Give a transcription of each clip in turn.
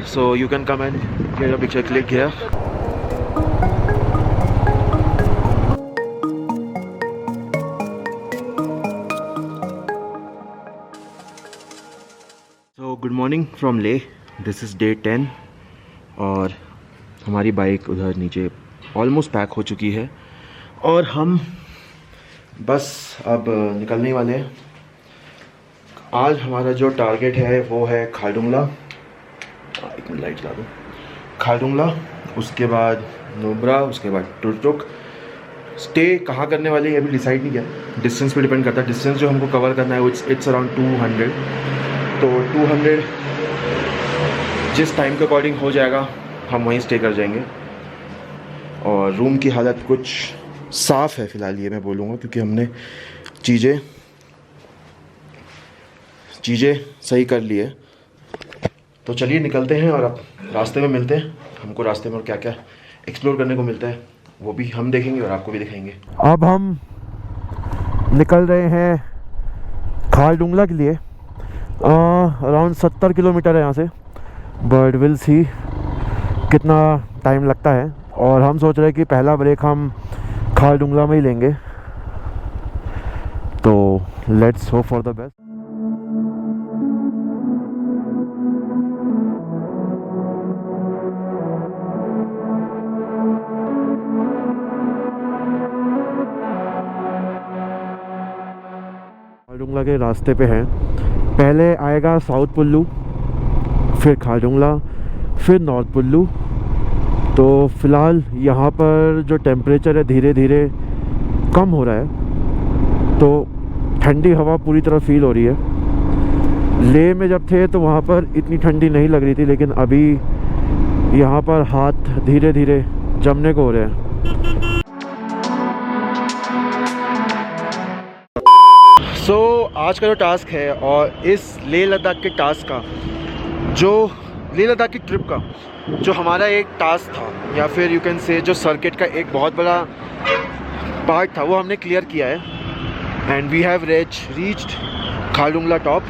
so you can come and get a picture click here. So good morning from Leh. This is day 10 और हमारी bike उधर नीचे almost pack हो चुकी है और हम बस अब निकलने वाले हैं। आज हमारा जो टारगेट है वो है खारदुंगला, एक मिनट लाइट ला दूँ, खारदुंगला, उसके बाद नुब्रा, उसके बाद टुरटुक। स्टे कहाँ करने वाले हैं अभी डिसाइड नहीं किया, डिस्टेंस पे डिपेंड करता है। डिस्टेंस जो हमको कवर करना है इट्स अराउंड 200, तो 200 जिस टाइम के अकॉर्डिंग हो जाएगा हम वहीं स्टे कर जाएंगे। और रूम की हालत कुछ साफ़ है फ़िलहाल, ये मैं बोलूँगा, क्योंकि हमने चीज़ें सही कर ली है। तो चलिए निकलते हैं और अब रास्ते में मिलते हैं। हमको रास्ते में और क्या क्या एक्सप्लोर करने को मिलता है वो भी हम देखेंगे और आपको भी दिखाएंगे। अब हम निकल रहे हैं खारदुंगला के लिए। अराउंड 70 किलोमीटर है यहाँ से, बट विल सी कितना टाइम लगता है। और हम सोच रहे हैं कि पहला ब्रेक हम खारदुंगला में ही लेंगे, तो let's hope for the best. Khardungla के रास्ते पे हैं, पहले आएगा साउथ पुल्लू, फिर खारदुंगला, फिर नॉर्थ पुल्लू। तो फ़िलहाल यहाँ पर जो टेम्परेचर है धीरे धीरे कम हो रहा है, तो ठंडी हवा पूरी तरह फील हो रही है। लेह में जब थे तो वहाँ पर इतनी ठंडी नहीं लग रही थी, लेकिन अभी यहाँ पर हाथ धीरे धीरे जमने को हो रहे हैं। आज का जो टास्क है और इस लेह लद्दाख के टास्क का, जो लेह लद्दाख की ट्रिप का जो हमारा एक टास्क था, या फिर यू कैन से जो सर्किट का एक बहुत बड़ा पार्ट था, वो हमने क्लियर किया है। And we have reached Khardung La top.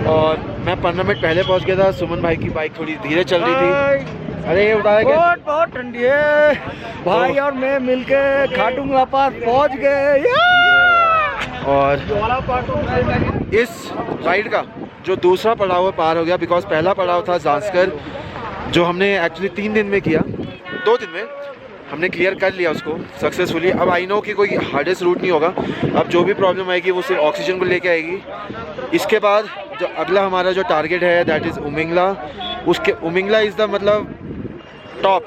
और मैं 15 मिनट पहले पहुंच गया था। सुमन भाई की बाइक थोड़ी धीरे चल रही थी। अरे ये बताया बहुत ठंडी है भाई, और मैं मिलके खारदुंगला पास पहुंच गए। और इस राइड का जो दूसरा पड़ाव पार हो गया, बिकॉज पहला पड़ाव था जांस्कर, जो हमने एक्चुअली 3 दिन में किया, 2 दिन में हमने क्लियर कर लिया उसको सक्सेसफुली। अब आई नो कि कोई हार्डेस्ट रूट नहीं होगा, अब जो भी प्रॉब्लम आएगी वो सिर्फ ऑक्सीजन को लेके आएगी। इसके बाद जो अगला हमारा जो टारगेट है दैट इज़ उमिंगला। उसके उमिंगला इज़ द मतलब टॉप,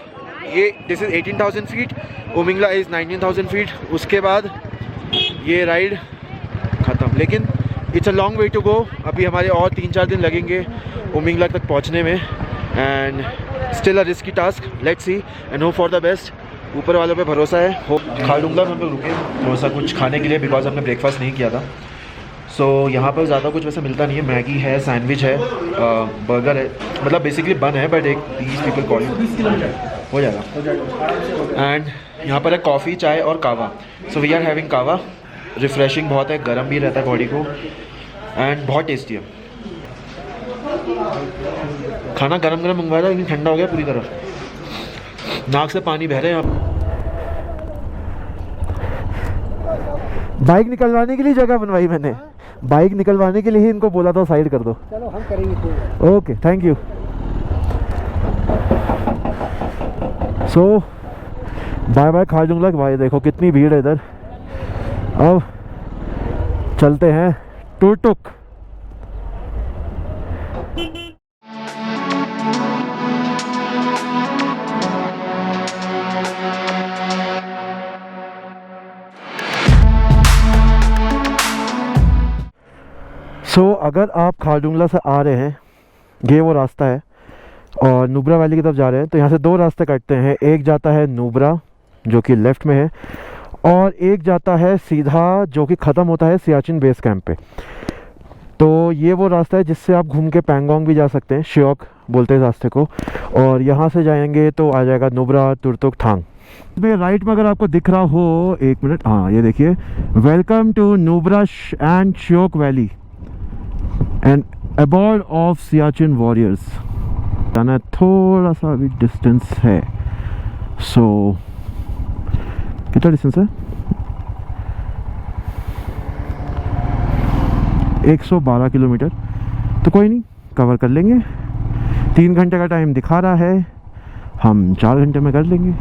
ये this is 18,000 feet, Umling La is 19,000 feet. उसके बाद ये राइड ख़त्म, लेकिन it's a long way to go. अभी हमारे और 3-4 दिन लगेंगे उमिंगला तक पहुंचने में, and still a risky task. Let's see and hope for the best. ऊपर वालों पे भरोसा है। खारदुंगला में हम लोग रुके थोड़ा सा कुछ खाने के लिए, बिकॉज हमने ब्रेकफास्ट नहीं किया था। सो यहाँ पर ज़्यादा कुछ वैसे मिलता नहीं है। मैगी है, सैंडविच है, बर्गर है, मतलब बेसिकली बन है, बट एक 20 पीपल कॉल हो जाएगा। एंड यहाँ पर है कॉफ़ी, चाय और कावा। सो वी आर हैविंग कावा, रिफ़्रेशिंग बहुत है, गर्म भी रहता है बॉडी को, एंड बहुत टेस्टी है। खाना गरम गरम मंगवाया था, लेकिन ठंडा हो गया पूरी तरह, नाक से पानी बह रहे हैं। आप बाइक निकलवाने के लिए जगह बनवाई मैंने, बाइक निकलवाने के लिए ही इनको बोला था साइड कर दो। चलो हम करेंगे। Okay, thank you. So bye bye Khardung La. भाई देखो कितनी भीड़ है इधर। अब चलते हैं टुरटुक। सो अगर आप खारदुंगला से आ रहे हैं, ये वो रास्ता है, और नुब्रा वैली की तरफ जा रहे हैं, तो यहाँ से 2 रास्ते कटते हैं। एक जाता है नुब्रा जो कि लेफ़्ट में है, और एक जाता है सीधा जो कि ख़त्म होता है सियाचिन बेस कैंप पे। तो ये वो रास्ता है जिससे आप घूम के पैंगोंग भी जा सकते हैं, श्योक बोलते हैं रास्ते को। और यहाँ से जाएंगे तो आ जाएगा नुब्रा, टुरटुक, थांग। इसमें राइट में अगर आपको दिख रहा हो, एक मिनट, हाँ ये देखिए, welcome to Nubra and Shyok valley. And abode of Siachen warriors जाना, थोड़ा सा अभी डिस्टेंस है। सो कितना डिस्टेंस है? 112 किलोमीटर। तो कोई नहीं, कवर कर लेंगे। 3 घंटे का टाइम दिखा रहा है, हम 4 घंटे में कर लेंगे।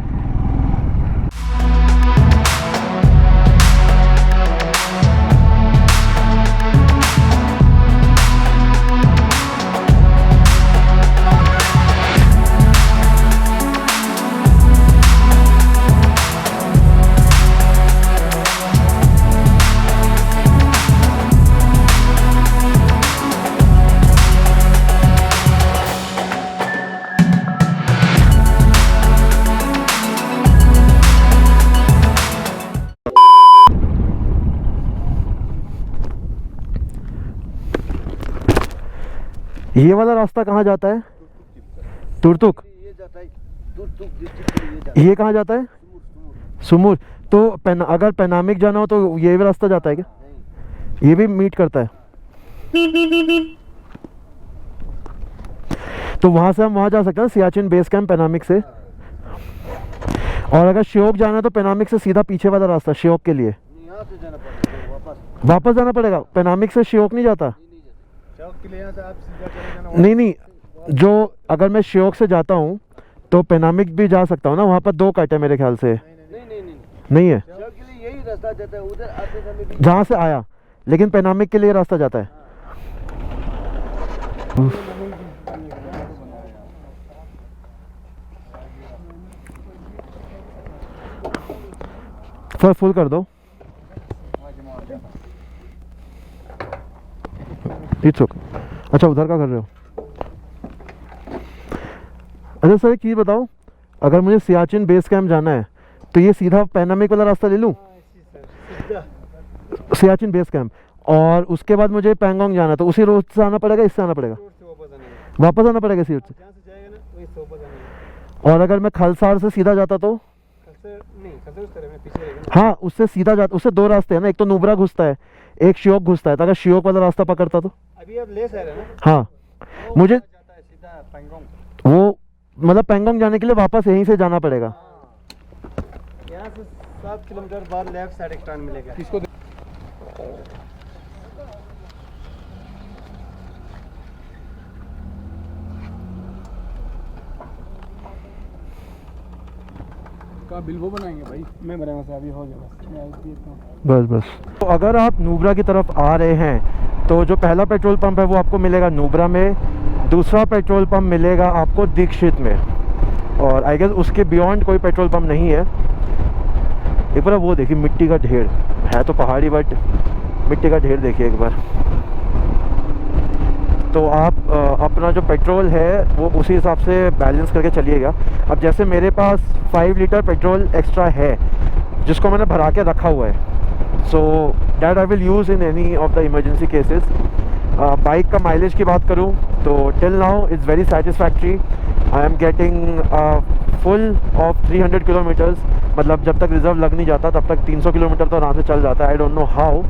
ये वाला रास्ता कहाँ जाता है? तुर्तुक। ये कहाँ जाता है? सुमुर। तो अगर पैनामिक जाना हो तो ये भी रास्ता जाता है क्या? ये भी मीट करता है? तो वहाँ से हम वहाँ जा सकते हैं, सियाचिन बेस कैंप पैनामिक से। और अगर श्योक जाना है तो पैनामिक से सीधा पीछे वाला रास्ता श्योक के लिए वापस जाना पड़ेगा। पैनामिक से श्योक नहीं जाता? नहीं, जो अगर मैं श्योक से जाता हूँ तो पैनामिक भी जा सकता हूँ ना, वहाँ पर 2 कट है मेरे ख्याल से। नहीं है, यही रास्ता जाता है उधर आते समय भी जहाँ से आया, लेकिन पैनामिक के लिए रास्ता जाता है। सर फुल कर दो। अच्छा, उधर का कर रहे हो? अच्छा सर, एक चीज़ बताओ, अगर मुझे सियाचिन बेस कैंप जाना है तो ये सीधा पैनामिक वाला रास्ता ले लूँ? सियाचिन बेस कैंप, और उसके बाद मुझे पैंगोंग जाना है तो उसी रोड से आना पड़ेगा, इससे आना पड़ेगा? वापस आना पड़ेगा इसी रोड से। और अगर मैं खलसार से सीधा जाता तो? हाँ, उससे सीधा जाता, उससे 2 रास्ते हैं ना, एक तो नुब्रा घुसता है, एक श्योक घुसता है। तो अगर श्योक वाला रास्ता पकड़ता तो? अभी आप ले सकते हैं ना। हाँ, मुझे सीधा पैंगोंग, वो मतलब पैंगोंग जाने के लिए वापस यहीं से जाना पड़ेगा। यहाँ से 7 किलोमीटर बाद लेफ्ट साइड एक टर्न मिलेगा। किसको का बिल वो बनाएंगे भाई? मैं बनाऊंगा सर, अभी हो गया बस। तो अगर आप नुब्रा की तरफ आ रहे हैं तो जो पहला पेट्रोल पंप है वो आपको मिलेगा नुब्रा में, दूसरा पेट्रोल पंप मिलेगा आपको दीक्षित में, और आई गेस उसके बियॉन्ड कोई पेट्रोल पंप नहीं है। एक बार वो देखिए, मिट्टी का ढेर है तो पहाड़ी, बट मिट्टी का ढेर देखिए एक बार। तो आप अपना जो पेट्रोल है वो उसी हिसाब से बैलेंस करके चलिएगा। अब जैसे मेरे पास 5 लीटर पेट्रोल एक्स्ट्रा है जिसको मैंने भरा के रखा हुआ है, so that I will use in any of the emergency cases. Bike का माइलेज की बात करूं तो till now is very satisfactory. I am getting full of 300 kilometres, मतलब जब तक रिजर्व लग नहीं जाता तब तक 300 किलोमीटर तो आराम से चल जाता है। I don't know how,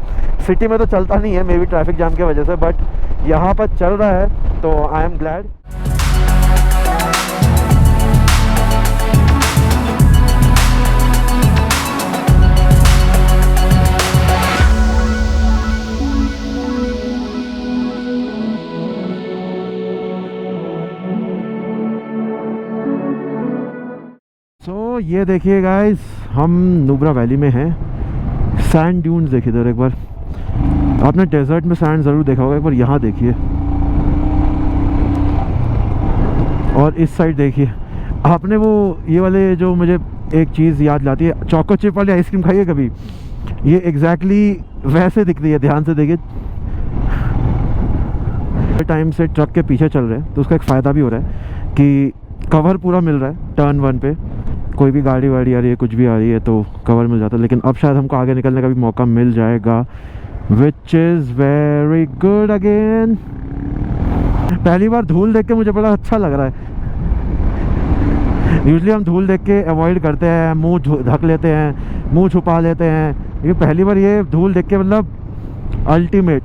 city में तो चलता नहीं है, मे बी ट्रैफिक जाम की वजह से, बट यहाँ पर चल रहा है तो आई एम ग्लैड। तो ये देखिए गाइस, हम नुब्रा वैली में हैं। सैंड ड्यून्स देखिए इधर एक बार, आपने डेजर्ट में सैंड ज़रूर देखा होगा, एक बार यहाँ देखिए, और इस साइड देखिए। आपने वो ये वाले जो मुझे एक चीज़ याद लाती है, चोको चिप वाली आइसक्रीम खाई है कभी? ये एग्जैक्टली वैसे दिख रही है, ध्यान से देखिए। टाइम से ट्रक के पीछे चल रहे हैं तो उसका एक फ़ायदा भी हो रहा है कि कवर पूरा मिल रहा है। टर्न 1 पे कोई भी गाड़ी वाड़ी आ रही है, कुछ भी आ रही है तो कवर मिल जाता है। लेकिन अब शायद हमको आगे निकलने का भी मौका मिल जाएगा, which is very good again. पहली बार धूल देख के मुझे बड़ा अच्छा लग रहा है। यूजली हम धूल देख के अवॉइड करते हैं, मुंह ढक लेते हैं, मुंह छुपा लेते हैं, लेकिन पहली बार ये धूल देख के मतलब अल्टीमेट।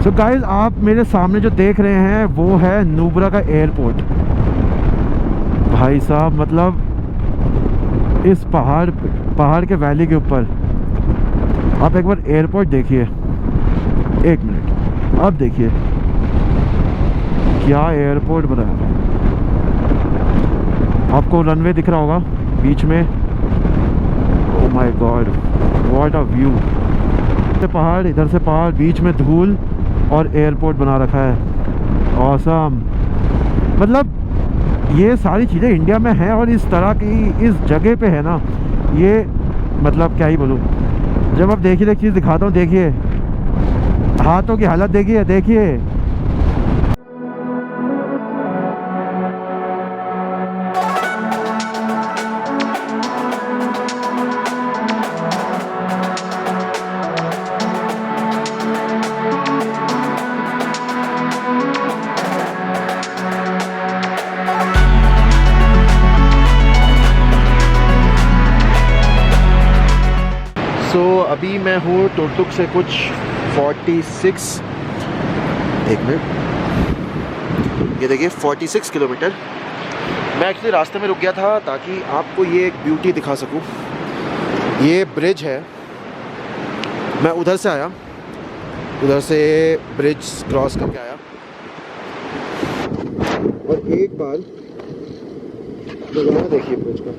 सो गाइस, आप मेरे सामने जो देख रहे हैं वो है नुब्रा का एयरपोर्ट। भाई साहब, मतलब इस पहाड़ के वैली के ऊपर आप एक बार एयरपोर्ट देखिए। एक मिनट, अब देखिए क्या एयरपोर्ट बना है। आपको रनवे दिख रहा होगा बीच में। Oh my God, what a view. पहाड़, इधर से पहाड़, बीच में धूल और एयरपोर्ट बना रखा है। ऑसम। मतलब ये सारी चीज़ें इंडिया में हैं और इस तरह की इस जगह पे है ना, ये मतलब क्या ही बोलूँ। जब आप देखिए, एक चीज़ दिखाता हूँ, देखिए हाथों की हालत देखिए, देखिए। अभी मैं हूँ टुकटुक से कुछ 46, एक मिनट, ये देखिए 46 किलोमीटर। मैं एक्चुअली रास्ते में रुक गया था ताकि आपको ये एक ब्यूटी दिखा सकूँ। ये ब्रिज है, मैं उधर से आया, उधर से ब्रिज क्रॉस करके आया और एक बार नज़ारा देखिए ब्रिज का।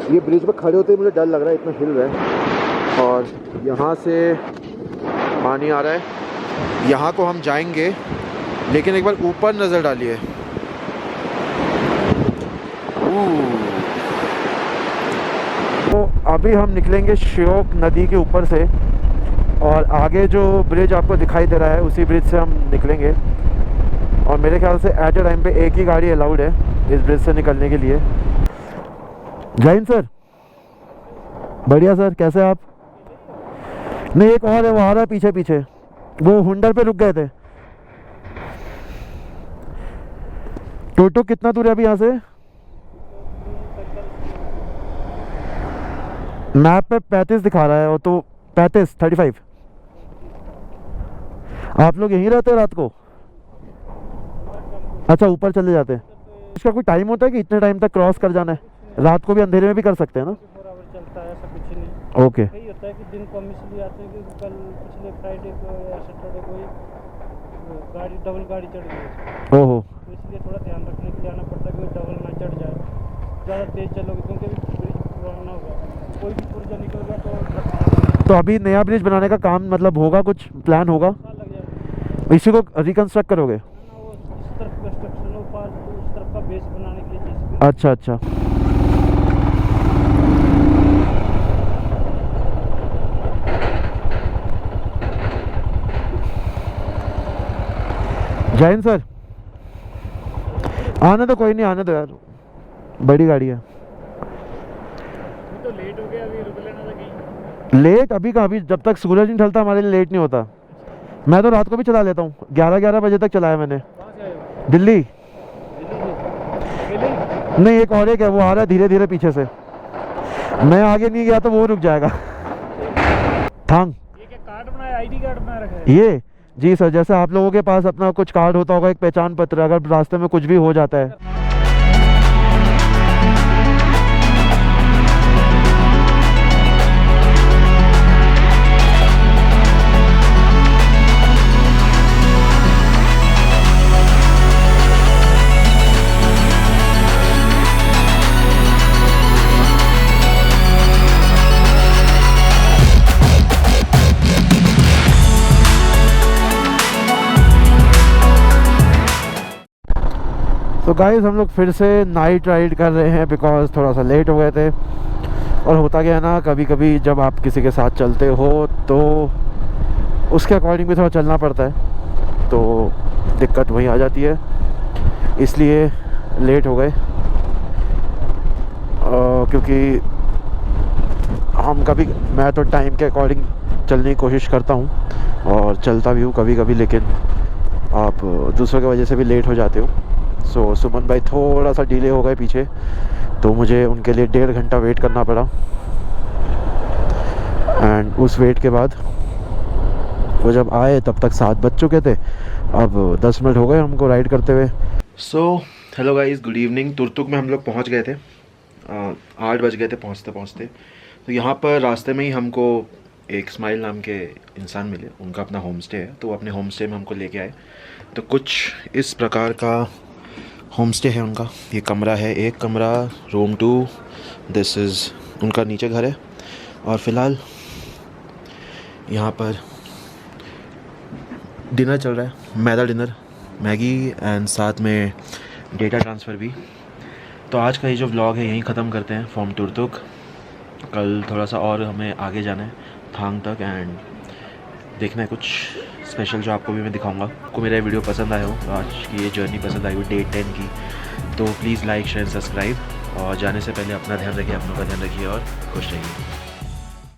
ये ब्रिज पर खड़े होते ही मुझे डर लग रहा है, इतना हिल रहा है। और यहाँ से पानी आ रहा है, यहाँ को हम जाएंगे, लेकिन एक बार ऊपर नज़र डालिए। तो अभी हम निकलेंगे श्योक नदी के ऊपर से और आगे जो ब्रिज आपको दिखाई दे रहा है उसी ब्रिज से हम निकलेंगे। और मेरे ख्याल से एट ए टाइम पे एक ही गाड़ी अलाउड है इस ब्रिज से निकलने के लिए। जय हिंद सर। बढ़िया सर, कैसे आप? नहीं, एक और है, वो आ रहा है पीछे पीछे, वो हुंडर पे रुक गए थे। टोटो कितना दूर है अभी यहाँ से? मैप पे 35 दिखा रहा है, वो तो 35 आप लोग यहीं रहते हैं रात को? अच्छा, ऊपर चले जाते हैं। इसका कोई टाइम होता है कि इतने टाइम तक क्रॉस कर जाना है? रात को भी अंधेरे में भी कर सकते हैं ना? चलता है, ऐसा कुछ नहीं। ओके। यही होता है कि दिन को हम इसलिए आते हैं कि कल पिछले फ्राइडे को या सैटरडे को गाड़ी डबल गाड़ी चढ़ गई। ओहो। तो इसलिए थोड़ा ध्यान रखने के लिए आना पड़ता है कि डबल ना चढ़ जाए। ज़्यादा तेज़ चलोगे क्योंकि ब्रिज पुराना होगा, कोई भी पुर्जा निकल गया तो अभी नया ब्रिज बनाने का काम मतलब होगा, कुछ प्लान होगा? लग जाएगा। इसी को रिकंस्ट्रक्ट करोगे? वो इस तरफ कंस्ट्रक्शन हो पास, उस तरफ का बेस बनाने के लिए। अच्छा अच्छा। जय हिंद सर। आने तो कोई नहीं, आने दो यार, बड़ी गाड़ी है। तो लेट हो गया, अभी रुक लेना था कहीं। लेट अभी का अभी, जब तक सूरज नहीं ढलता हमारे लिए लेट नहीं होता। मैं तो रात को भी चला लेता हूँ, 11 बजे तक चलाया मैंने। दिल्ली नहीं, एक और एक है, वो आ रहा है धीरे धीरे पीछे से। मैं आगे नहीं गया तो वो रुक जाएगा। थांग। ये क्या कार्ड बनाया, आईडी कार्ड बना रखा है? ये जी सर, जैसे आप लोगों के पास अपना कुछ कार्ड होता होगा, एक पहचान पत्र, अगर रास्ते में कुछ भी हो जाता है। तो गाइस, हम लोग फिर से नाइट राइड कर रहे हैं बिकॉज थोड़ा सा लेट हो गए थे। और होता क्या है ना, कभी कभी जब आप किसी के साथ चलते हो तो उसके अकॉर्डिंग भी थोड़ा चलना पड़ता है, तो दिक्कत वहीं आ जाती है, इसलिए लेट हो गए। क्योंकि मैं तो टाइम के अकॉर्डिंग चलने की कोशिश करता हूँ और चलता भी हूँ कभी कभी, लेकिन आप दूसरों की वजह से भी लेट हो जाते हो। सो सुमन भाई थोड़ा सा डिले हो गए पीछे, तो मुझे उनके लिए 1.5 घंटा वेट करना पड़ा। एंड उस वेट के बाद वो जब आए तब तक 7 बज चुके थे। अब 10 मिनट हो गए हमको राइड करते हुए। So hello guys, good evening. Turtuk में हम लोग पहुंच गए थे, 8 बज गए थे पहुंचते पहुंचते। तो यहाँ पर रास्ते में ही हमको एक स्माइल नाम के इंसान मिले, उनका अपना होम स्टे है, तो वो अपने होम स्टे में हमको लेके आए। तो कुछ इस प्रकार का होम स्टे है उनका। ये कमरा है, एक कमरा, रूम 2, दिस इज़ उनका नीचे घर है। और फ़िलहाल यहाँ पर डिनर चल रहा है, मैदा डिनर, मैगी एंड साथ में डेटा ट्रांसफ़र भी। तो आज का ये जो व्लॉग है यहीं ख़त्म करते हैं फ्रॉम तुर्तुक। कल थोड़ा सा और हमें आगे जाना है थांग तक एंड देखना है कुछ स्पेशल जो आपको भी मैं दिखाऊंगा। आपको मेरा वीडियो पसंद आया हो, आज की ये जर्नी पसंद आई हो डे 10 की, तो प्लीज़ लाइक शेयर सब्सक्राइब। और जाने से पहले अपना ध्यान रखिए, अपनों का ध्यान रखिए और खुश रहिए।